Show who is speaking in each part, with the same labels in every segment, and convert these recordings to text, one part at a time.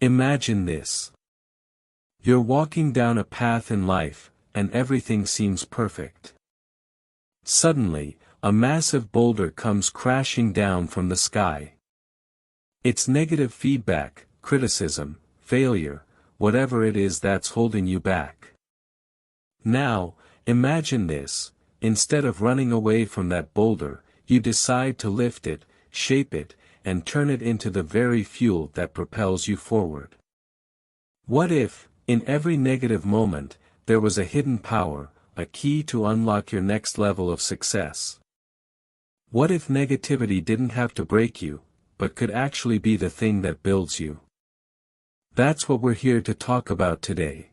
Speaker 1: Imagine this. You're walking down a path in life, and everything seems perfect. Suddenly, a massive boulder comes crashing down from the sky. It's negative feedback, criticism, failure, whatever it is that's holding you back. Now, imagine this: instead of running away from that boulder, you decide to lift it, shape it, and turn it into the very fuel that propels you forward. What if, in every negative moment, there was a hidden power, a key to unlock your next level of success? What if negativity didn't have to break you, but could actually be the thing that builds you? That's what we're here to talk about today.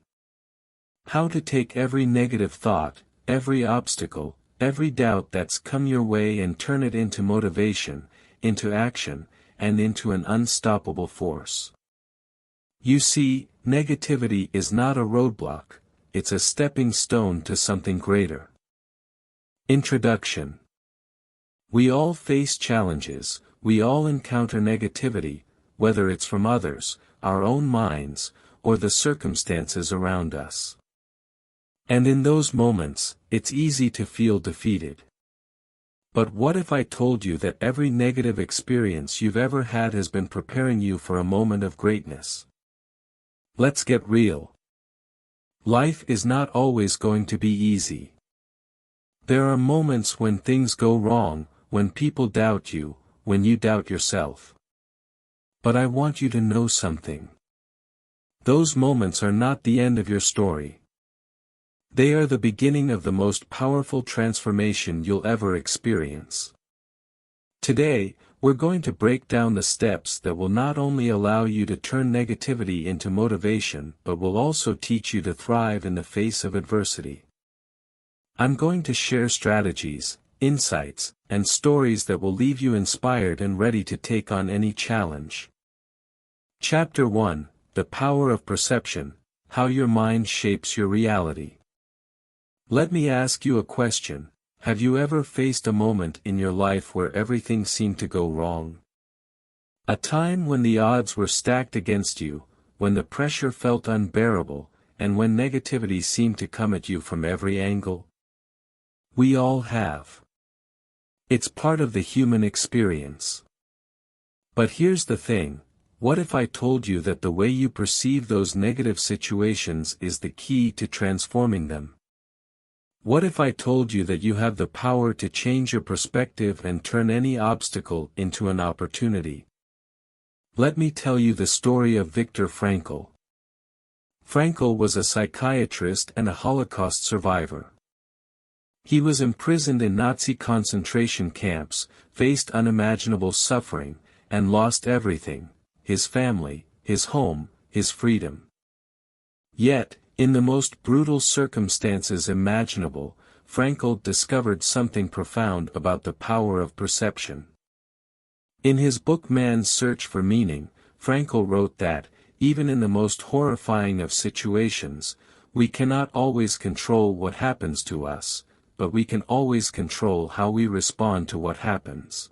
Speaker 1: How to take every negative thought, every obstacle, every doubt that's come your way and turn it into motivation, into action, and into an unstoppable force. You see, negativity is not a roadblock, it's a stepping stone to something greater. Introduction. We all face challenges, we all encounter negativity, whether it's from others, our own minds, or the circumstances around us. And in those moments, it's easy to feel defeated. But what if I told you that every negative experience you've ever had has been preparing you for a moment of greatness? Let's get real. Life is not always going to be easy. There are moments when things go wrong, when people doubt you, when you doubt yourself. But I want you to know something. Those moments are not the end of your story. They are the beginning of the most powerful transformation you'll ever experience. Today, we're going to break down the steps that will not only allow you to turn negativity into motivation but will also teach you to thrive in the face of adversity. I'm going to share strategies, insights, and stories that will leave you inspired and ready to take on any challenge. Chapter 1: The Power of Perception: How Your Mind Shapes Your Reality. Let me ask you a question. Have you ever faced a moment in your life where everything seemed to go wrong? A time when the odds were stacked against you, when the pressure felt unbearable, and when negativity seemed to come at you from every angle? We all have. It's part of the human experience. But here's the thing: what if I told you that the way you perceive those negative situations is the key to transforming them? What if I told you that you have the power to change your perspective and turn any obstacle into an opportunity? Let me tell you the story of Viktor Frankl. Frankl was a psychiatrist and a Holocaust survivor. He was imprisoned in Nazi concentration camps, faced unimaginable suffering, and lost everything: his family, his home, his freedom. Yet, in the most brutal circumstances imaginable, Frankl discovered something profound about the power of perception. In his book Man's Search for Meaning, Frankl wrote that, even in the most horrifying of situations, we cannot always control what happens to us, but we can always control how we respond to what happens.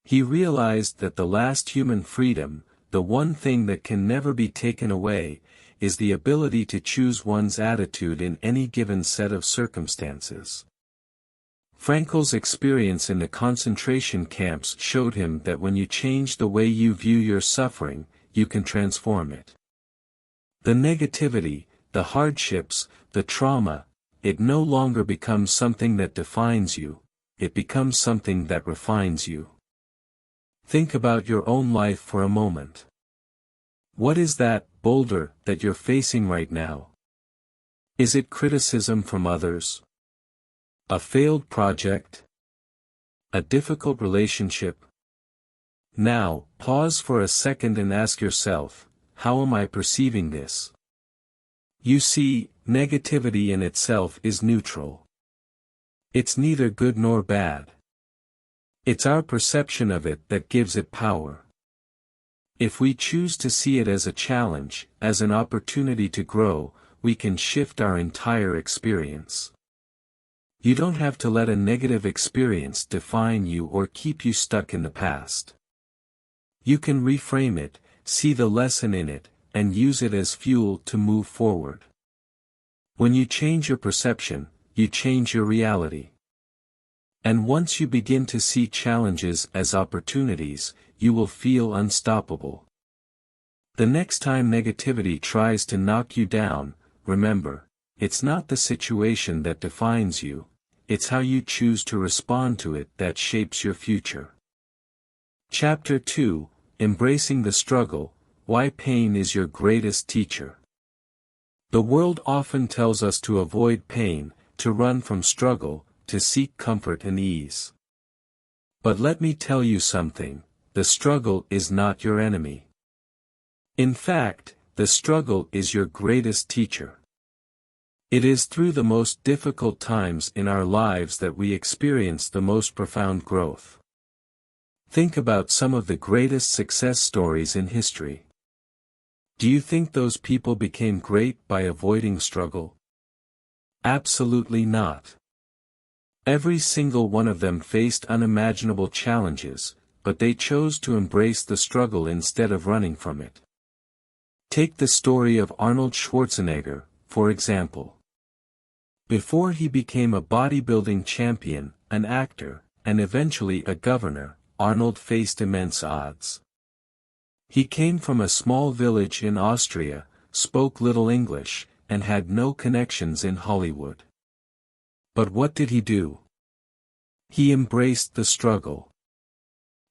Speaker 1: He realized that the last human freedom, the one thing that can never be taken away, is the ability to choose one's attitude in any given set of circumstances. Frankl's experience in the concentration camps showed him that when you change the way you view your suffering, you can transform it. The negativity, the hardships, the trauma, it no longer becomes something that defines you, it becomes something that refines you. Think about your own life for a moment. What is that boulder that you're facing right now? Is it criticism from others? A failed project? A difficult relationship? Now, pause for a second and ask yourself, how am I perceiving this? You see, negativity in itself is neutral. It's neither good nor bad. It's our perception of it that gives it power. If we choose to see it as a challenge, as an opportunity to grow, we can shift our entire experience. You don't have to let a negative experience define you or keep you stuck in the past. You can reframe it, see the lesson in it, and use it as fuel to move forward. When you change your perception, you change your reality. And once you begin to see challenges as opportunities, you will feel unstoppable. The next time negativity tries to knock you down, remember, it's not the situation that defines you, it's how you choose to respond to it that shapes your future. Chapter 2, Embracing the Struggle, Why Pain is Your Greatest Teacher. The world often tells us to avoid pain, to run from struggle, to seek comfort and ease. But let me tell you something, the struggle is not your enemy. In fact, the struggle is your greatest teacher. It is through the most difficult times in our lives that we experience the most profound growth. Think about some of the greatest success stories in history. Do you think those people became great by avoiding struggle? Absolutely not. Every single one of them faced unimaginable challenges, but they chose to embrace the struggle instead of running from it. Take the story of Arnold Schwarzenegger, for example. Before he became a bodybuilding champion, an actor, and eventually a governor, Arnold faced immense odds. He came from a small village in Austria, spoke little English, and had no connections in Hollywood. But what did he do? He embraced the struggle.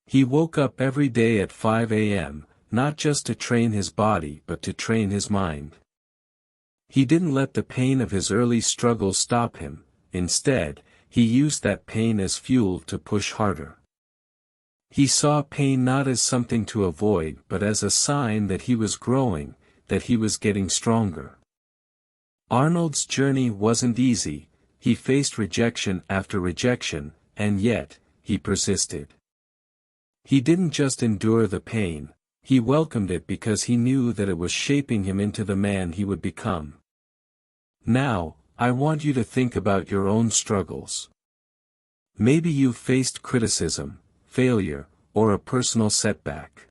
Speaker 1: He woke up every day at 5 a.m., not just to train his body but to train his mind. He didn't let the pain of his early struggles stop him, instead, he used that pain as fuel to push harder. He saw pain not as something to avoid but as a sign that he was growing, that he was getting stronger. Arnold's journey wasn't easy, he faced rejection after rejection, and yet, he persisted. He didn't just endure the pain, he welcomed it because he knew that it was shaping him into the man he would become. Now, I want you to think about your own struggles. Maybe you've faced criticism, failure, or a personal setback.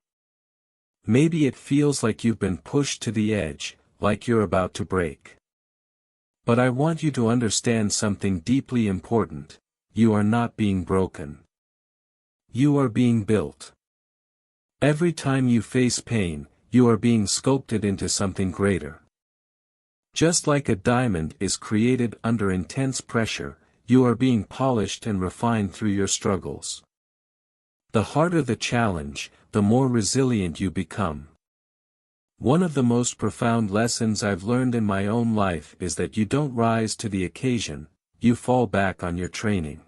Speaker 1: Maybe it feels like you've been pushed to the edge, like you're about to break. But I want you to understand something deeply important, you are not being broken. You are being built. Every time you face pain, you are being sculpted into something greater. Just like a diamond is created under intense pressure, you are being polished and refined through your struggles. The harder the challenge, the more resilient you become. One of the most profound lessons I've learned in my own life is that you don't rise to the occasion, you fall back on your training.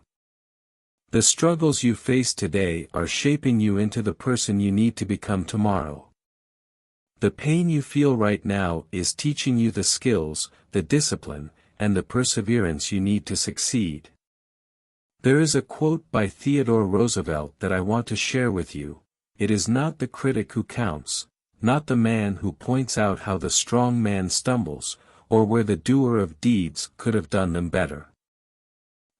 Speaker 1: The struggles you face today are shaping you into the person you need to become tomorrow. The pain you feel right now is teaching you the skills, the discipline, and the perseverance you need to succeed. There is a quote by Theodore Roosevelt that I want to share with you. It is not the critic who counts, not the man who points out how the strong man stumbles, or where the doer of deeds could have done them better.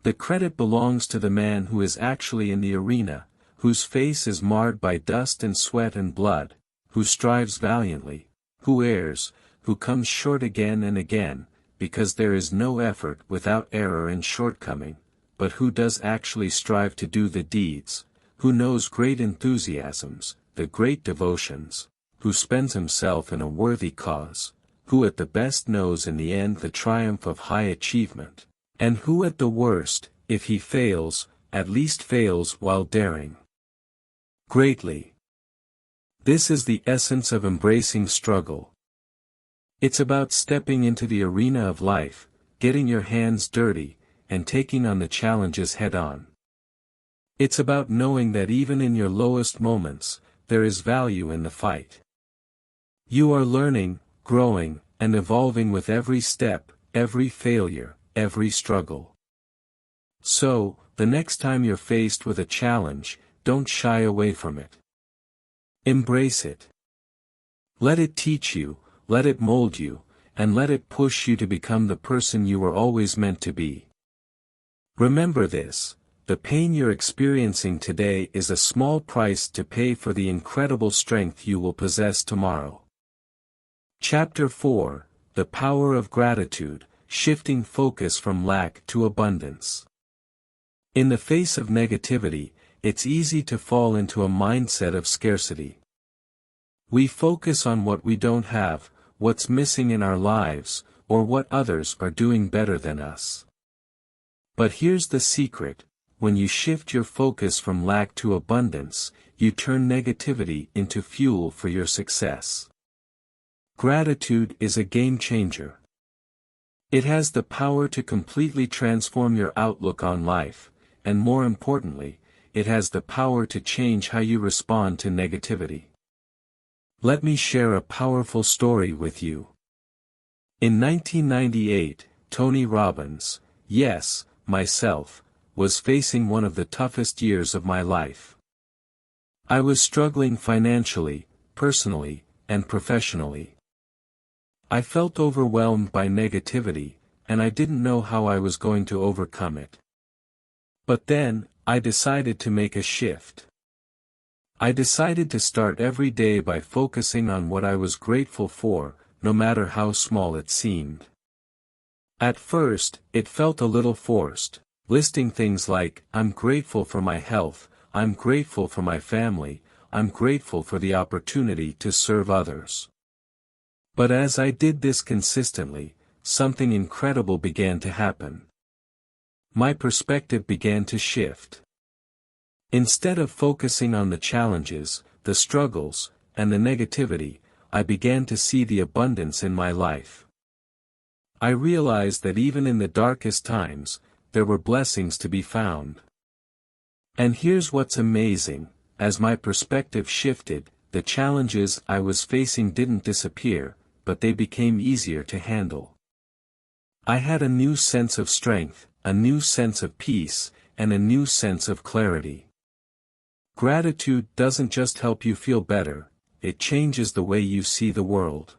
Speaker 1: The credit belongs to the man who is actually in the arena, whose face is marred by dust and sweat and blood, who strives valiantly, who errs, who comes short again and again, because there is no effort without error and shortcoming, but who does actually strive to do the deeds, who knows great enthusiasms, the great devotions, who spends himself in a worthy cause, who at the best knows in the end the triumph of high achievement, and who at the worst, if he fails, at least fails while daring greatly. This is the essence of embracing struggle. It's about stepping into the arena of life, getting your hands dirty, and taking on the challenges head-on. It's about knowing that even in your lowest moments, there is value in the fight. You are learning, growing, and evolving with every step, every failure, every struggle. So, the next time you're faced with a challenge, don't shy away from it. Embrace it. Let it teach you, let it mold you, and let it push you to become the person you were always meant to be. Remember this, the pain you're experiencing today is a small price to pay for the incredible strength you will possess tomorrow. Chapter 4: The Power of Gratitude, Shifting Focus from Lack to Abundance. In the face of negativity, it's easy to fall into a mindset of scarcity. We focus on what we don't have, what's missing in our lives, or what others are doing better than us. But here's the secret: when you shift your focus from lack to abundance, you turn negativity into fuel for your success. Gratitude is a game changer. It has the power to completely transform your outlook on life, and more importantly, it has the power to change how you respond to negativity. Let me share a powerful story with you. In 1998, Tony Robbins, yes, myself, was facing one of the toughest years of my life. I was struggling financially, personally, and professionally. I felt overwhelmed by negativity, and I didn't know how I was going to overcome it. But then, I decided to make a shift. I decided to start every day by focusing on what I was grateful for, no matter how small it seemed. At first, it felt a little forced, listing things like, I'm grateful for my health, I'm grateful for my family, I'm grateful for the opportunity to serve others. But as I did this consistently, something incredible began to happen. My perspective began to shift. Instead of focusing on the challenges, the struggles, and the negativity, I began to see the abundance in my life. I realized that even in the darkest times, there were blessings to be found. And here's what's amazing: as my perspective shifted, the challenges I was facing didn't disappear, but they became easier to handle. I had a new sense of strength, a new sense of peace, and a new sense of clarity. Gratitude doesn't just help you feel better, it changes the way you see the world.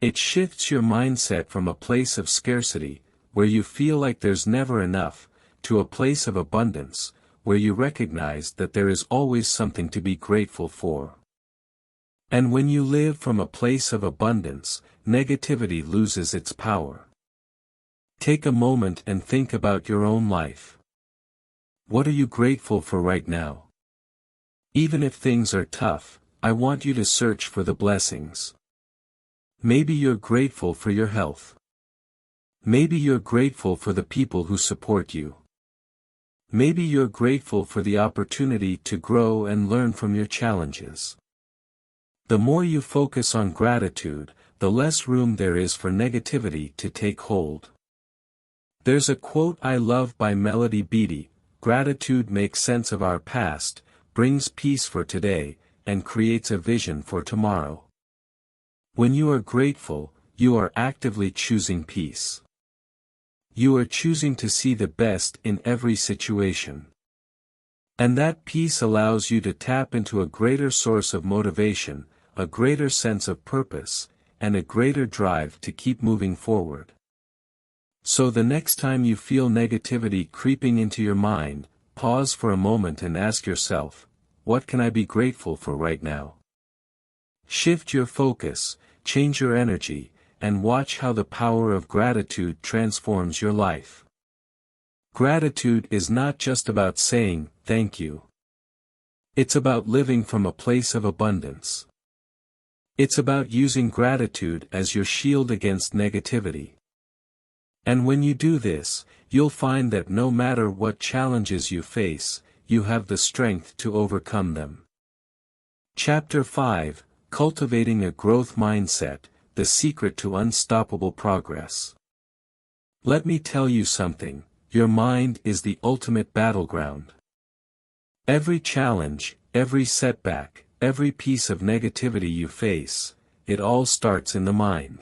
Speaker 1: It shifts your mindset from a place of scarcity, where you feel like there's never enough, to a place of abundance, where you recognize that there is always something to be grateful for. And when you live from a place of abundance, negativity loses its power. Take a moment and think about your own life. What are you grateful for right now? Even if things are tough, I want you to search for the blessings. Maybe you're grateful for your health. Maybe you're grateful for the people who support you. Maybe you're grateful for the opportunity to grow and learn from your challenges. The more you focus on gratitude, the less room there is for negativity to take hold. There's a quote I love by Melody Beattie: "Gratitude makes sense of our past, brings peace for today, and creates a vision for tomorrow." When you are grateful, you are actively choosing peace. You are choosing to see the best in every situation. And that peace allows you to tap into a greater source of motivation, a greater sense of purpose, and a greater drive to keep moving forward. So the next time you feel negativity creeping into your mind, pause for a moment and ask yourself, what can I be grateful for right now? Shift your focus, change your energy, and watch how the power of gratitude transforms your life. Gratitude is not just about saying, thank you. It's about living from a place of abundance. It's about using gratitude as your shield against negativity. And when you do this, you'll find that no matter what challenges you face, you have the strength to overcome them. Chapter 5: Cultivating a Growth Mindset, the Secret to Unstoppable Progress. Let me tell you something, your mind is the ultimate battleground. Every challenge, every setback, every piece of negativity you face, it all starts in the mind.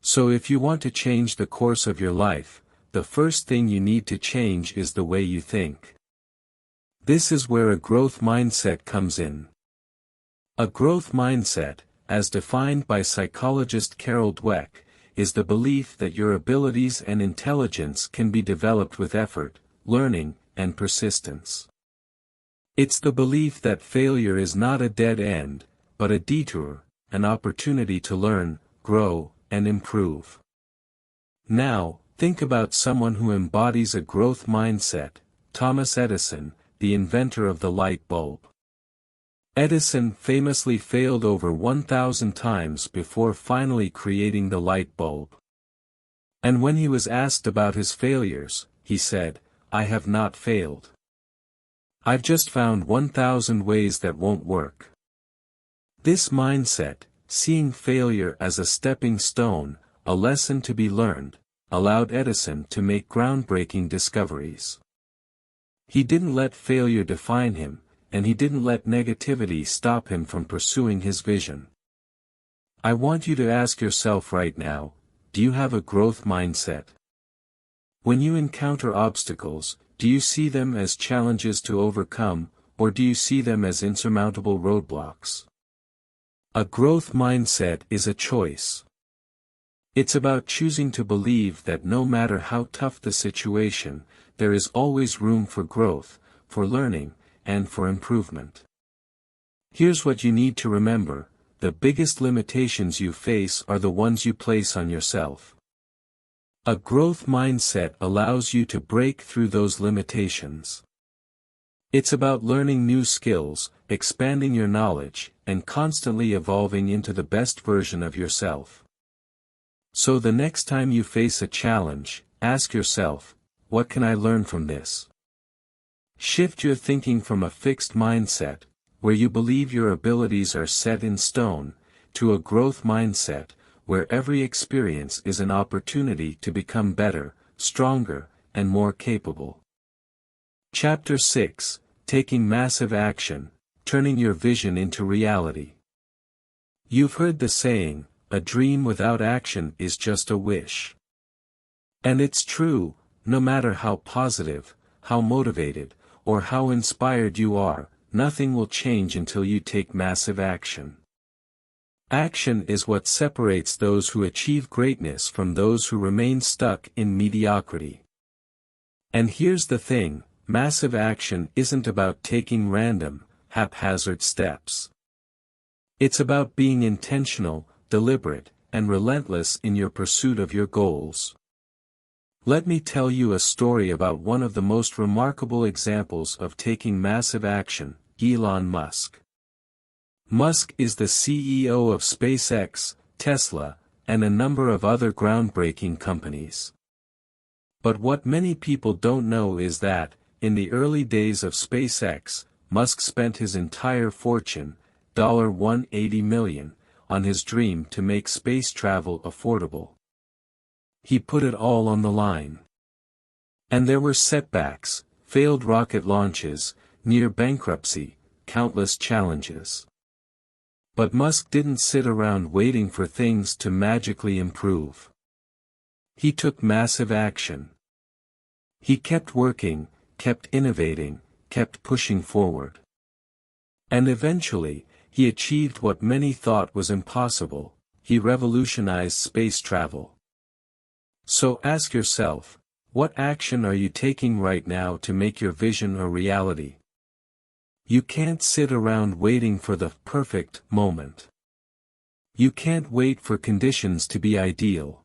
Speaker 1: So if you want to change the course of your life, the first thing you need to change is the way you think. This is where a growth mindset comes in. A growth mindset, as defined by psychologist Carol Dweck, is the belief that your abilities and intelligence can be developed with effort, learning, and persistence. It's the belief that failure is not a dead end, but a detour, an opportunity to learn, grow, and improve. Now, think about someone who embodies a growth mindset: Thomas Edison, the inventor of the light bulb. Edison famously failed over 1,000 times before finally creating the light bulb. And when he was asked about his failures, he said, "I have not failed. I've just found 1,000 ways that won't work." This mindset, seeing failure as a stepping stone, a lesson to be learned, allowed Edison to make groundbreaking discoveries. He didn't let failure define him, and he didn't let negativity stop him from pursuing his vision. I want you to ask yourself right now, do you have a growth mindset? When you encounter obstacles, do you see them as challenges to overcome, or do you see them as insurmountable roadblocks? A growth mindset is a choice. It's about choosing to believe that no matter how tough the situation, there is always room for growth, for learning, and for improvement. Here's what you need to remember: the biggest limitations you face are the ones you place on yourself. A growth mindset allows you to break through those limitations. It's about learning new skills, expanding your knowledge, and constantly evolving into the best version of yourself. So the next time you face a challenge, ask yourself, what can I learn from this? Shift your thinking from a fixed mindset, where you believe your abilities are set in stone, to a growth mindset, where every experience is an opportunity to become better, stronger, and more capable. Chapter 6: Taking Massive Action, Turning Your Vision into Reality. You've heard the saying, a dream without action is just a wish. And it's true, no matter how positive, how motivated, or how inspired you are, nothing will change until you take massive action. Action is what separates those who achieve greatness from those who remain stuck in mediocrity. And here's the thing: massive action isn't about taking random, haphazard steps. It's about being intentional, deliberate, and relentless in your pursuit of your goals. Let me tell you a story about one of the most remarkable examples of taking massive action: Elon Musk. Musk is the CEO of SpaceX, Tesla, and a number of other groundbreaking companies. But what many people don't know is that, in the early days of SpaceX, Musk spent his entire fortune, $180 million, on his dream to make space travel affordable. He put it all on the line. And there were setbacks, failed rocket launches, near bankruptcy, countless challenges. But Musk didn't sit around waiting for things to magically improve. He took massive action. He kept working, kept innovating, kept pushing forward. And eventually, he achieved what many thought was impossible: he revolutionized space travel. So ask yourself, what action are you taking right now to make your vision a reality? You can't sit around waiting for the perfect moment. You can't wait for conditions to be ideal.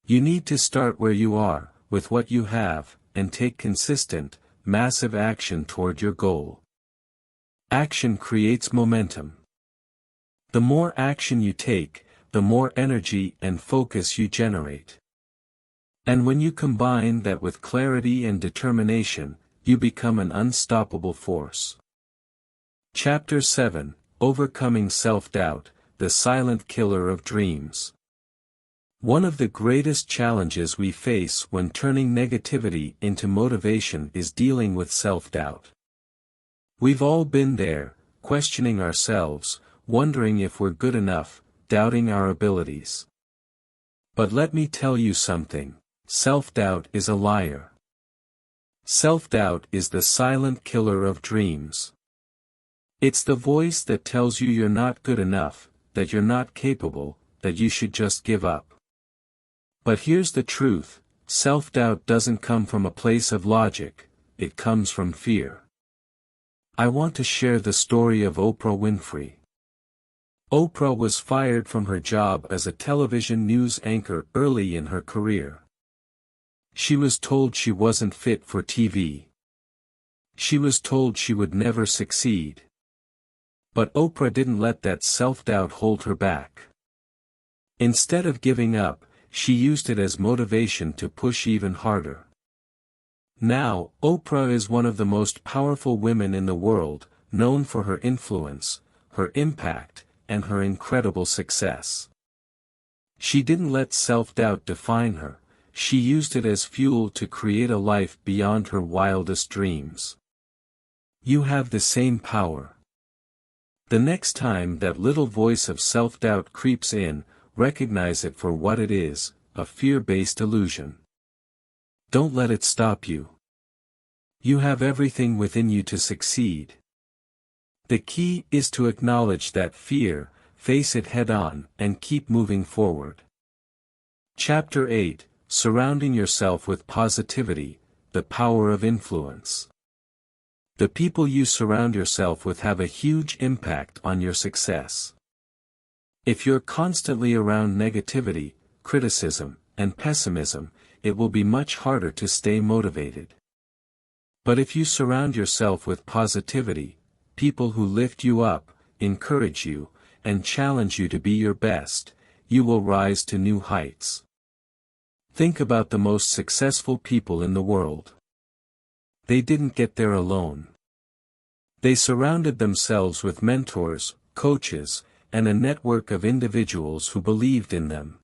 Speaker 1: You need to start where you are, with what you have, and take consistent, massive action toward your goal. Action creates momentum. The more action you take, the more energy and focus you generate. And when you combine that with clarity and determination, you become an unstoppable force. Chapter 7: Overcoming Self-Doubt, the Silent Killer of Dreams. One of the greatest challenges we face when turning negativity into motivation is dealing with self-doubt. We've all been there, questioning ourselves, wondering if we're good enough, doubting our abilities. But let me tell you something: self-doubt is a liar. Self-doubt is the silent killer of dreams. It's the voice that tells you you're not good enough, that you're not capable, that you should just give up. But here's the truth: self-doubt doesn't come from a place of logic, it comes from fear. I want to share the story of Oprah Winfrey. Oprah was fired from her job as a television news anchor early in her career. She was told she wasn't fit for TV. She was told she would never succeed. But Oprah didn't let that self-doubt hold her back. Instead of giving up, she used it as motivation to push even harder. Now, Oprah is one of the most powerful women in the world, known for her influence, her impact, and her incredible success. She didn't let self-doubt define her, she used it as fuel to create a life beyond her wildest dreams. You have the same power. The next time that little voice of self-doubt creeps in, recognize it for what it is, a fear-based illusion. Don't let it stop you. You have everything within you to succeed. The key is to acknowledge that fear, face it head-on, and keep moving forward. Chapter 8, Surrounding Yourself with Positivity, the Power of Influence. The people you surround yourself with have a huge impact on your success. If you're constantly around negativity, criticism, and pessimism, it will be much harder to stay motivated. But if you surround yourself with positivity, people who lift you up, encourage you, and challenge you to be your best, you will rise to new heights. Think about the most successful people in the world. They didn't get there alone. They surrounded themselves with mentors, coaches, and a network of individuals who believed in them.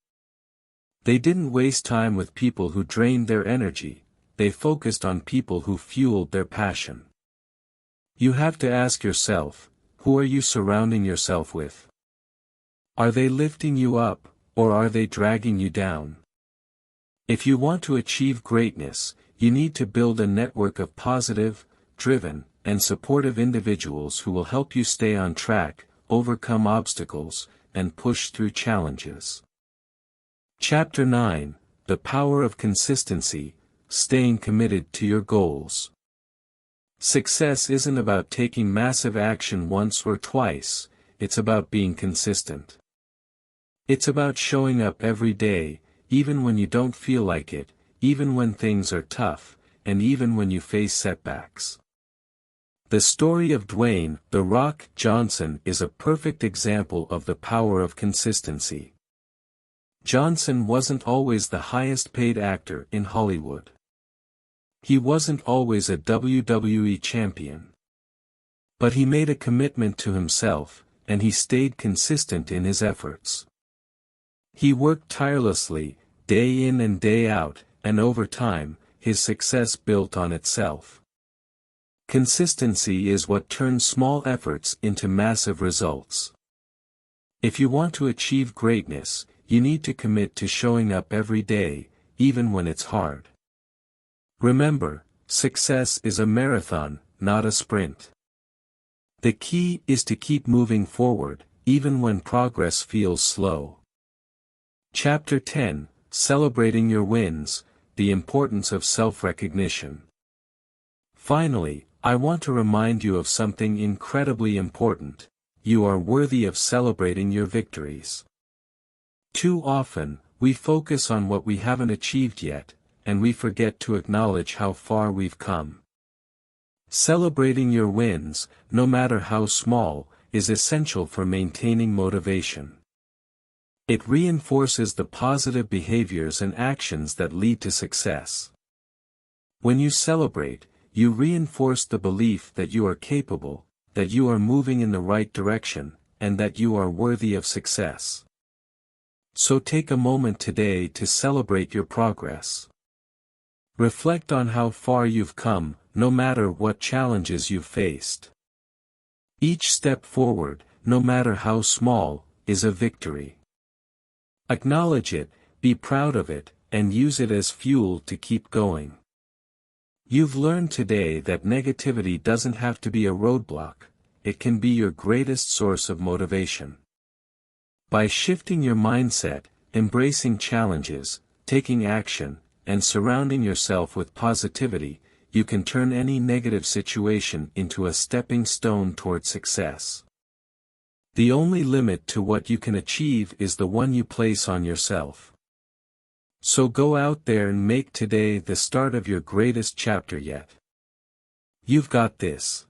Speaker 1: They didn't waste time with people who drained their energy, they focused on people who fueled their passion. You have to ask yourself, who are you surrounding yourself with? Are they lifting you up, or are they dragging you down? If you want to achieve greatness, you need to build a network of positive, driven, and supportive individuals who will help you stay on track, overcome obstacles, and push through challenges. Chapter 9, The Power of Consistency, Staying Committed to Your Goals. Success isn't about taking massive action once or twice, it's about being consistent. It's about showing up every day, even when you don't feel like it, even when things are tough, and even when you face setbacks. The story of Dwayne "The Rock" Johnson is a perfect example of the power of consistency. Johnson wasn't always the highest paid actor in Hollywood. He wasn't always a WWE champion. But he made a commitment to himself, and he stayed consistent in his efforts. He worked tirelessly, day in and day out, and over time, his success built on itself. Consistency is what turns small efforts into massive results. If you want to achieve greatness, you need to commit to showing up every day, even when it's hard. Remember, success is a marathon, not a sprint. The key is to keep moving forward, even when progress feels slow. Chapter 10, Celebrating Your Wins, the Importance of Self-Recognition. Finally, I want to remind you of something incredibly important. You are worthy of celebrating your victories. Too often, we focus on what we haven't achieved yet, and we forget to acknowledge how far we've come. Celebrating your wins, no matter how small, is essential for maintaining motivation. It reinforces the positive behaviors and actions that lead to success. When you celebrate, you reinforce the belief that you are capable, that you are moving in the right direction, and that you are worthy of success. So take a moment today to celebrate your progress. Reflect on how far you've come, no matter what challenges you've faced. Each step forward, no matter how small, is a victory. Acknowledge it, be proud of it, and use it as fuel to keep going. You've learned today that negativity doesn't have to be a roadblock, it can be your greatest source of motivation. By shifting your mindset, embracing challenges, taking action, and surrounding yourself with positivity, you can turn any negative situation into a stepping stone toward success. The only limit to what you can achieve is the one you place on yourself. So go out there and make today the start of your greatest chapter yet. You've got this.